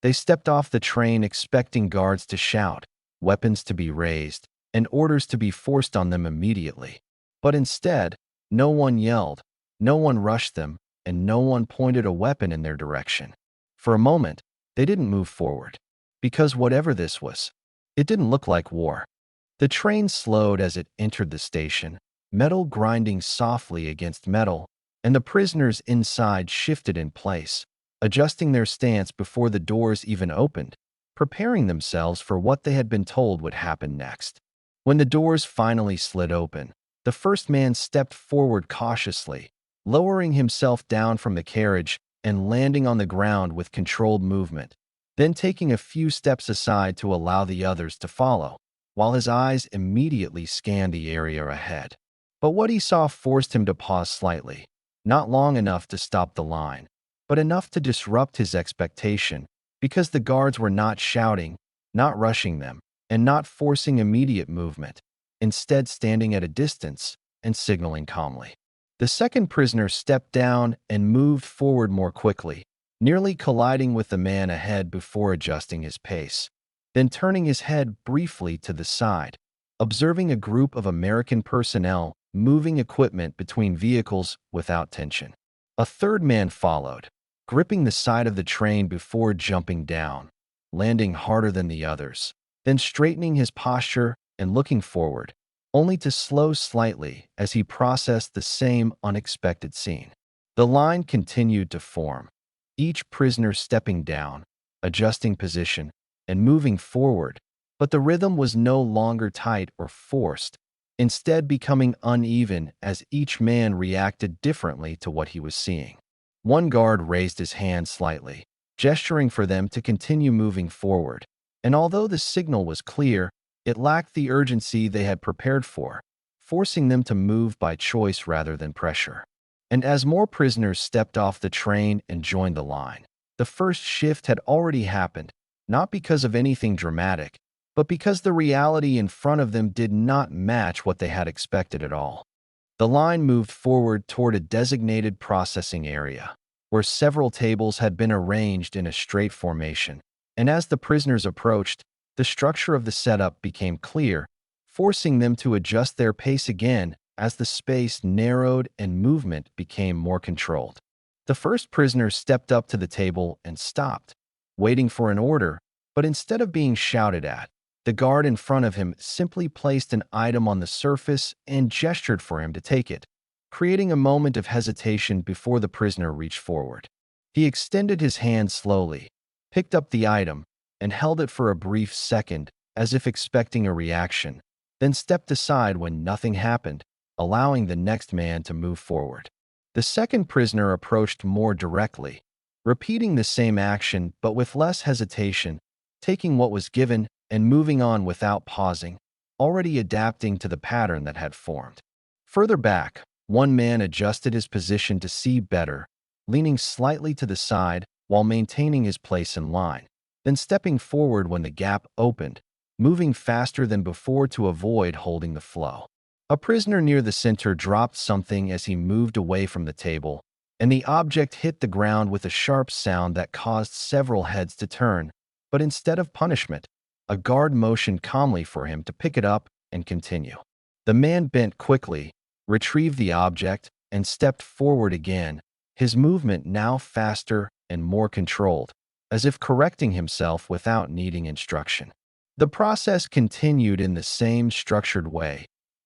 They stepped off the train expecting guards to shout, weapons to be raised, and orders to be forced on them immediately. But instead, no one yelled, no one rushed them, and no one pointed a weapon in their direction. For a moment, they didn't move forward. Because whatever this was, it didn't look like war. The train slowed as it entered the station, metal grinding softly against metal, and the prisoners inside shifted in place, adjusting their stance before the doors even opened, preparing themselves for what they had been told would happen next. When the doors finally slid open, the first man stepped forward cautiously, lowering himself down from the carriage and landing on the ground with controlled movement, then taking a few steps aside to allow the others to follow, while his eyes immediately scanned the area ahead. But what he saw forced him to pause slightly, not long enough to stop the line, but enough to disrupt his expectation, because the guards were not shouting, not rushing them, and not forcing immediate movement, instead standing at a distance and signaling calmly. The second prisoner stepped down and moved forward more quickly, nearly colliding with the man ahead before adjusting his pace, then turning his head briefly to the side, observing a group of American personnel moving equipment between vehicles without tension. A third man followed, gripping the side of the train before jumping down, landing harder than the others, then straightening his posture and looking forward, only to slow slightly as he processed the same unexpected scene. The line continued to form, each prisoner stepping down, adjusting position, and moving forward, but the rhythm was no longer tight or forced, instead becoming uneven as each man reacted differently to what he was seeing. One guard raised his hand slightly, gesturing for them to continue moving forward, and although the signal was clear, it lacked the urgency they had prepared for, forcing them to move by choice rather than pressure. And as more prisoners stepped off the train and joined the line, the first shift had already happened, not because of anything dramatic, but because the reality in front of them did not match what they had expected at all. The line moved forward toward a designated processing area, where several tables had been arranged in a straight formation, and as the prisoners approached, the structure of the setup became clear, forcing them to adjust their pace again as the space narrowed and movement became more controlled. The first prisoner stepped up to the table and stopped, waiting for an order, but instead of being shouted at, the guard in front of him simply placed an item on the surface and gestured for him to take it, creating a moment of hesitation before the prisoner reached forward. He extended his hand slowly, picked up the item, and held it for a brief second as if expecting a reaction, then stepped aside when nothing happened, allowing the next man to move forward. The second prisoner approached more directly, repeating the same action but with less hesitation, taking what was given and moving on without pausing, already adapting to the pattern that had formed. Further back, one man adjusted his position to see better, leaning slightly to the side while maintaining his place in line, then stepping forward when the gap opened, moving faster than before to avoid holding the flow. A prisoner near the center dropped something as he moved away from the table, and the object hit the ground with a sharp sound that caused several heads to turn, but instead of punishment, a guard motioned calmly for him to pick it up and continue. The man bent quickly, retrieved the object, and stepped forward again, his movement now faster and more controlled, as if correcting himself without needing instruction. The process continued in the same structured way,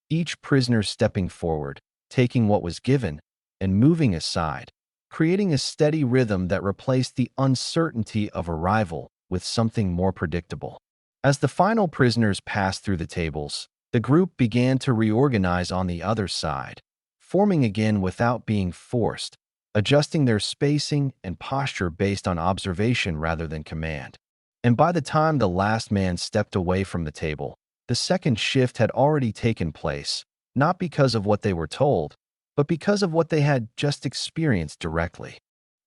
each prisoner stepping forward, taking what was given, and moving aside, creating a steady rhythm that replaced the uncertainty of arrival with something more predictable. As the final prisoners passed through the tables, the group began to reorganize on the other side, forming again without being forced, adjusting their spacing and posture based on observation rather than command. And by the time the last man stepped away from the table, the second shift had already taken place, not because of what they were told, but because of what they had just experienced directly.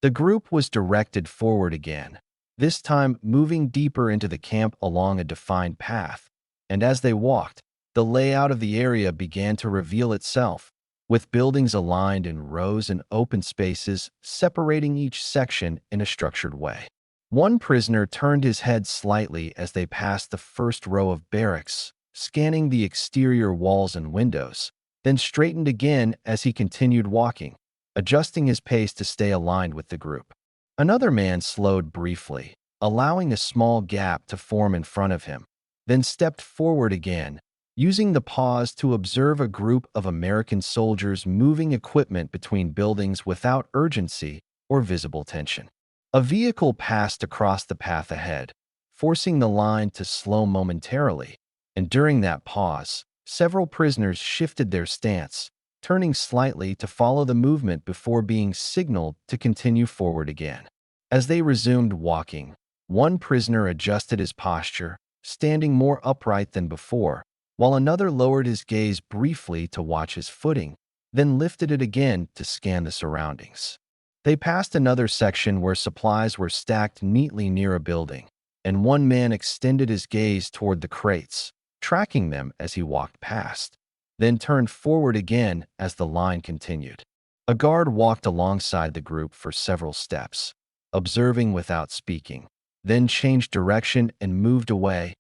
The group was directed forward again, this time moving deeper into the camp along a defined path, and as they walked, the layout of the area began to reveal itself, with buildings aligned in rows and open spaces separating each section in a structured way. One prisoner turned his head slightly as they passed the first row of barracks, scanning the exterior walls and windows, then straightened again as he continued walking, adjusting his pace to stay aligned with the group. Another man slowed briefly, allowing a small gap to form in front of him, then stepped forward again, using the pause to observe a group of American soldiers moving equipment between buildings without urgency or visible tension. A vehicle passed across the path ahead, forcing the line to slow momentarily, and during that pause, several prisoners shifted their stance, turning slightly to follow the movement before being signaled to continue forward again. As they resumed walking, one prisoner adjusted his posture, standing more upright than before, while another lowered his gaze briefly to watch his footing, then lifted it again to scan the surroundings. They passed another section where supplies were stacked neatly near a building, and one man extended his gaze toward the crates, tracking them as he walked past, then turned forward again as the line continued. A guard walked alongside the group for several steps, observing without speaking, then changed direction and moved away,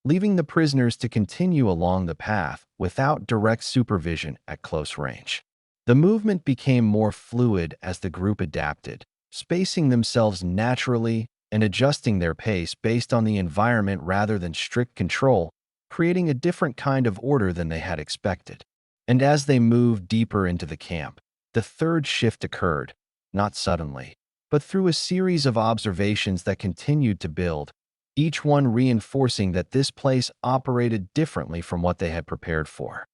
leaving the prisoners to continue along the path without direct supervision at close range. The movement became more fluid as the group adapted, spacing themselves naturally and adjusting their pace based on the environment rather than strict control, creating a different kind of order than they had expected. And as they moved deeper into the camp, the third shift occurred, not suddenly, but through a series of observations that continued to build, each one reinforcing that this place operated differently from what they had prepared for.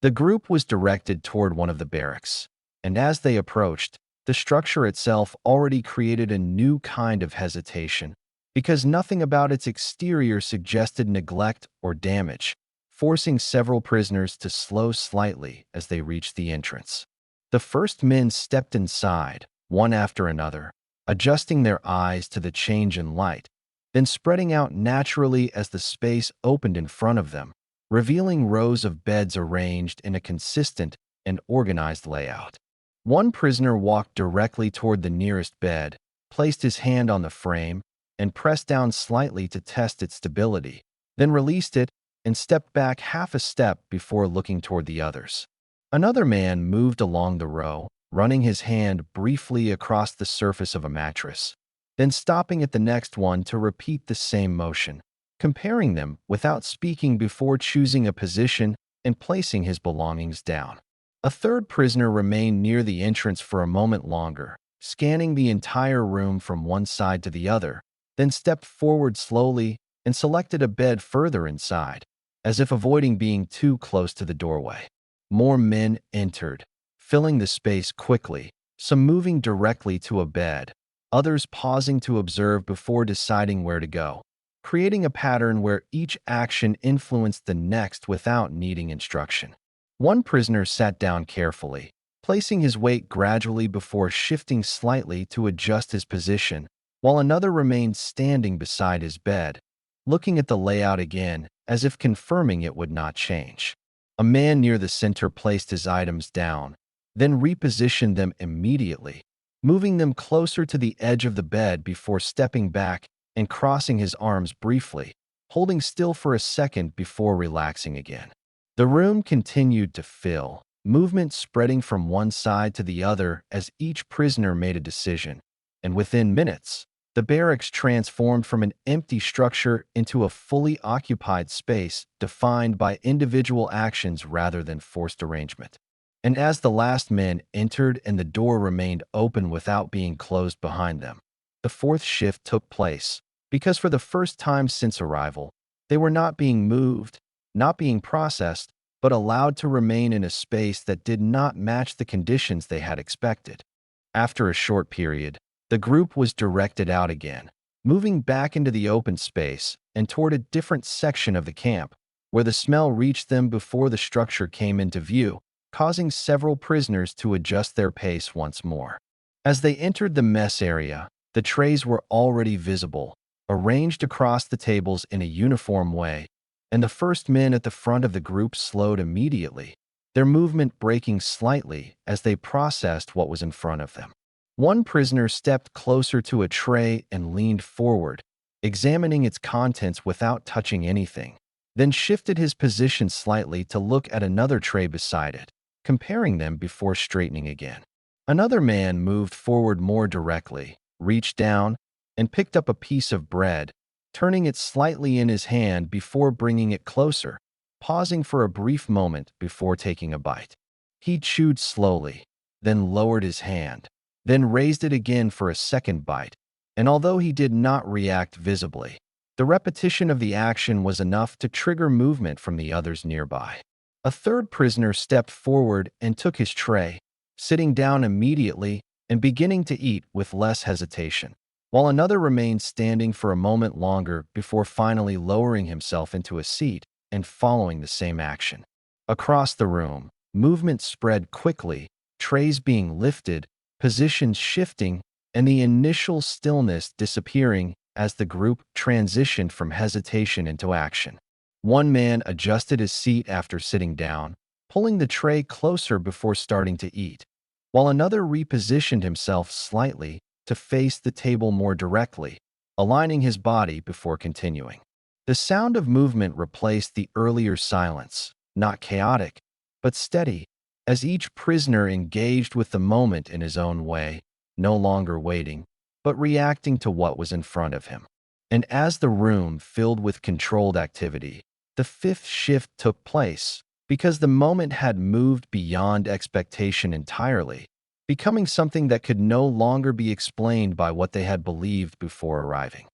The group was directed toward one of the barracks, and as they approached, the structure itself already created a new kind of hesitation, because nothing about its exterior suggested neglect or damage, forcing several prisoners to slow slightly as they reached the entrance. The first men stepped inside, one after another, adjusting their eyes to the change in light, then spreading out naturally as the space opened in front of them, revealing rows of beds arranged in a consistent and organized layout. One prisoner walked directly toward the nearest bed, placed his hand on the frame, and pressed down slightly to test its stability, then released it and stepped back half a step before looking toward the others. Another man moved along the row, running his hand briefly across the surface of a mattress, then stopping at the next one to repeat the same motion, comparing them without speaking before choosing a position and placing his belongings down. A third prisoner remained near the entrance for a moment longer, scanning the entire room from one side to the other, then stepped forward slowly and selected a bed further inside, as if avoiding being too close to the doorway. More men entered, filling the space quickly, some moving directly to a bed, others pausing to observe before deciding where to go, creating a pattern where each action influenced the next without needing instruction. One prisoner sat down carefully, placing his weight gradually before shifting slightly to adjust his position, while another remained standing beside his bed, looking at the layout again as if confirming it would not change. A man near the center placed his items down, then repositioned them immediately, moving them closer to the edge of the bed before stepping back and crossing his arms briefly, holding still for a second before relaxing again. The room continued to fill, movement spreading from one side to the other as each prisoner made a decision, and within minutes, the barracks transformed from an empty structure into a fully occupied space defined by individual actions rather than forced arrangement. And as the last men entered and the door remained open without being closed behind them, the fourth shift took place, because for the first time since arrival, they were not being moved, not being processed, but allowed to remain in a space that did not match the conditions they had expected. After a short period, the group was directed out again, moving back into the open space and toward a different section of the camp, where the smell reached them before the structure came into view, causing several prisoners to adjust their pace once more. As they entered the mess area, the trays were already visible, arranged across the tables in a uniform way, and the first men at the front of the group slowed immediately, their movement breaking slightly as they processed what was in front of them. One prisoner stepped closer to a tray and leaned forward, examining its contents without touching anything, then shifted his position slightly to look at another tray beside it, comparing them before straightening again. Another man moved forward more directly, reached down, and picked up a piece of bread, turning it slightly in his hand before bringing it closer, pausing for a brief moment before taking a bite. He chewed slowly, then lowered his hand, then raised it again for a second bite, and although he did not react visibly, the repetition of the action was enough to trigger movement from the others nearby. A third prisoner stepped forward and took his tray, sitting down immediately and beginning to eat with less hesitation, while another remained standing for a moment longer before finally lowering himself into a seat and following the same action. Across the room, movement spread quickly, trays being lifted, positions shifting, and the initial stillness disappearing as the group transitioned from hesitation into action. One man adjusted his seat after sitting down, pulling the tray closer before starting to eat, while another repositioned himself slightly to face the table more directly, aligning his body before continuing. The sound of movement replaced the earlier silence, not chaotic, but steady, as each prisoner engaged with the moment in his own way, no longer waiting, but reacting to what was in front of him. And as the room filled with controlled activity, the fifth shift took place, because the moment had moved beyond expectation entirely, becoming something that could no longer be explained by what they had believed before arriving.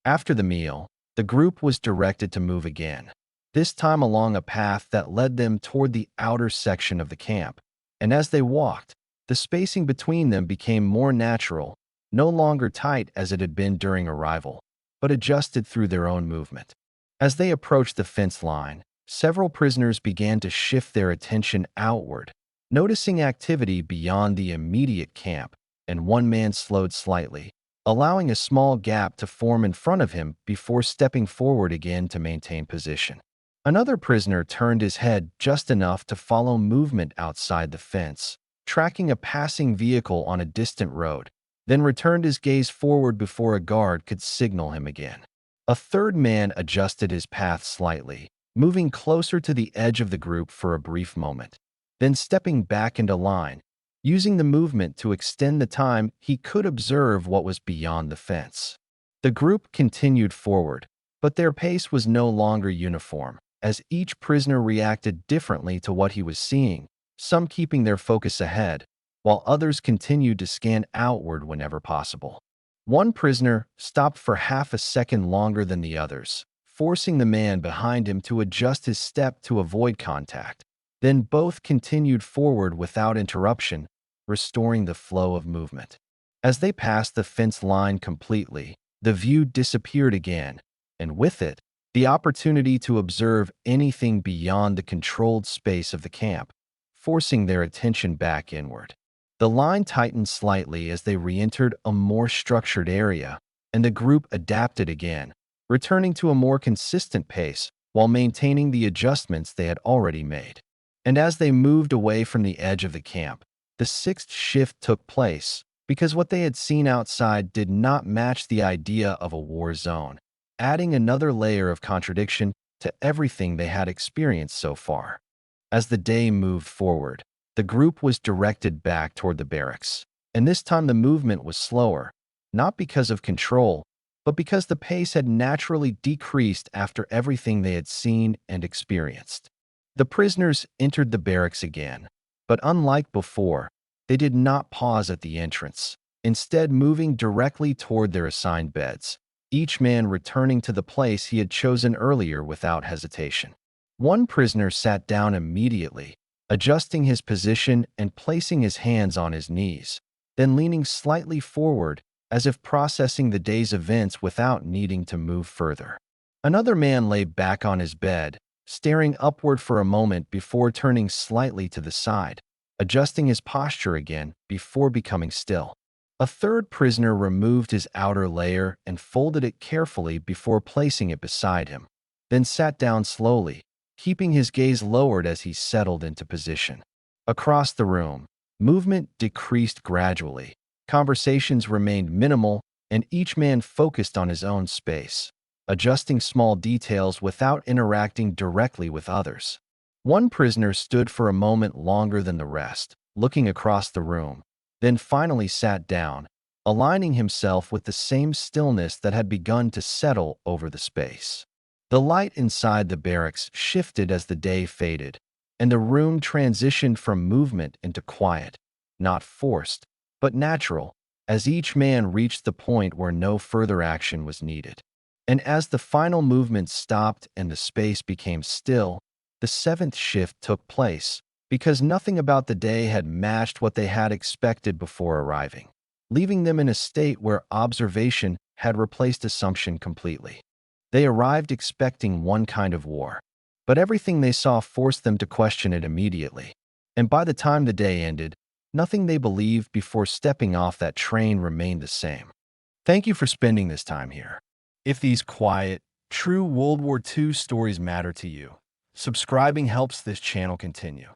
After the meal, the group was directed to move again, this time along a path that led them toward the outer section of the camp, and as they walked, the spacing between them became more natural, no longer tight as it had been during arrival, but adjusted through their own movement. As they approached the fence line, several prisoners began to shift their attention outward, noticing activity beyond the immediate camp, and one man slowed slightly, allowing a small gap to form in front of him before stepping forward again to maintain position. Another prisoner turned his head just enough to follow movement outside the fence, tracking a passing vehicle on a distant road, then returned his gaze forward before a guard could signal him again. A third man adjusted his path slightly, moving closer to the edge of the group for a brief moment, then stepping back into line, using the movement to extend the time he could observe what was beyond the fence. The group continued forward, but their pace was no longer uniform, as each prisoner reacted differently to what he was seeing, some keeping their focus ahead, while others continued to scan outward whenever possible. One prisoner stopped for half a second longer than the others, forcing the man behind him to adjust his step to avoid contact. Then both continued forward without interruption, restoring the flow of movement. As they passed the fence line completely, the view disappeared again, and with it, the opportunity to observe anything beyond the controlled space of the camp, forcing their attention back inward. The line tightened slightly as they re-entered a more structured area, and the group adapted again, returning to a more consistent pace while maintaining the adjustments they had already made. And as they moved away from the edge of the camp, the sixth shift took place, because what they had seen outside did not match the idea of a war zone, adding another layer of contradiction to everything they had experienced so far. As the day moved forward, the group was directed back toward the barracks, and this time the movement was slower, not because of control, but because the pace had naturally decreased after everything they had seen and experienced. The prisoners entered the barracks again, but unlike before, they did not pause at the entrance, instead moving directly toward their assigned beds, each man returning to the place he had chosen earlier without hesitation. One prisoner sat down immediately, adjusting his position and placing his hands on his knees, then leaning slightly forward as if processing the day's events without needing to move further. Another man lay back on his bed, staring upward for a moment before turning slightly to the side, adjusting his posture again before becoming still. A third prisoner removed his outer layer and folded it carefully before placing it beside him, then sat down slowly, keeping his gaze lowered as he settled into position. Across the room, movement decreased gradually, Conversations remained minimal, and each man focused on his own space, adjusting small details without interacting directly with others. One prisoner stood for a moment longer than the rest, looking across the room, then finally sat down, aligning himself with the same stillness that had begun to settle over the space. The light inside the barracks shifted as the day faded, and the room transitioned from movement into quiet, not forced, but natural, as each man reached the point where no further action was needed. And as the final movement stopped and the space became still, the seventh shift took place, because nothing about the day had matched what they had expected before arriving, leaving them in a state where observation had replaced assumption completely. They arrived expecting one kind of war, but everything they saw forced them to question it immediately. And by the time the day ended, nothing they believed before stepping off that train remained the same. Thank you for spending this time here. If these quiet, true World War II stories matter to you, subscribing helps this channel continue.